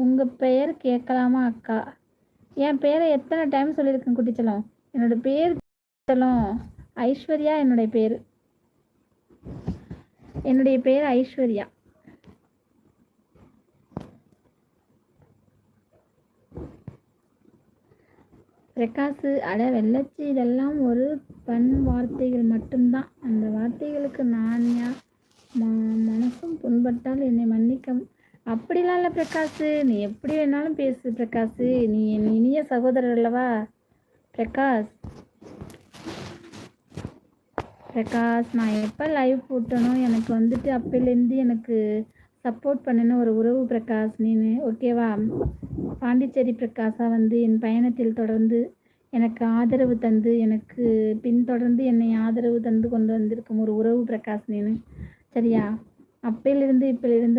உங்க பெயர் கேட்கலாமா அக்கா? என் பேரை எத்தனை டைம் சொல்லியிருக்கேன் குட்டிச்சலம்? என்னோட பேர் குட்டிச்சலம் ஐஸ்வர்யா. என்னுடைய பேர் ஐஸ்வர்யா. பிரகாஷ், அட வெள்ளச்சி, இதெல்லாம் ஒரு பண் வார்த்தைகள் மட்டும்தான். அந்த வார்த்தைகளுக்கு நான் மனசும் புண்பட்டால் என்னை மன்னிக்க. அப்படிலாம் இல்லை பிரகாஷ், நீ எப்படி வேணாலும் பேசு பிரகாஷ். நீ என் இனிய சகோதரர் அல்லவா பிரகாஷ். நான் எப்போ லைவ் போட்டனோ எனக்கு வந்துட்டு அப்போலேருந்து எனக்கு சப்போர்ட் பண்ணுன்னு ஒரு உறவு பிரகாஷ் நீனு, ஓகேவா? பாண்டிச்சேரி பிரகாஷா வந்து என் பயணத்தில் தொடர்ந்து எனக்கு ஆதரவு தந்து, எனக்கு பின்தொடர்ந்து என்னை ஆதரவு தந்து கொண்டு வந்திருக்கும் ஒரு உறவு பிரகாஷ் நீனு, சரியா? அப்பையிலிருந்து இப்போலிருந்து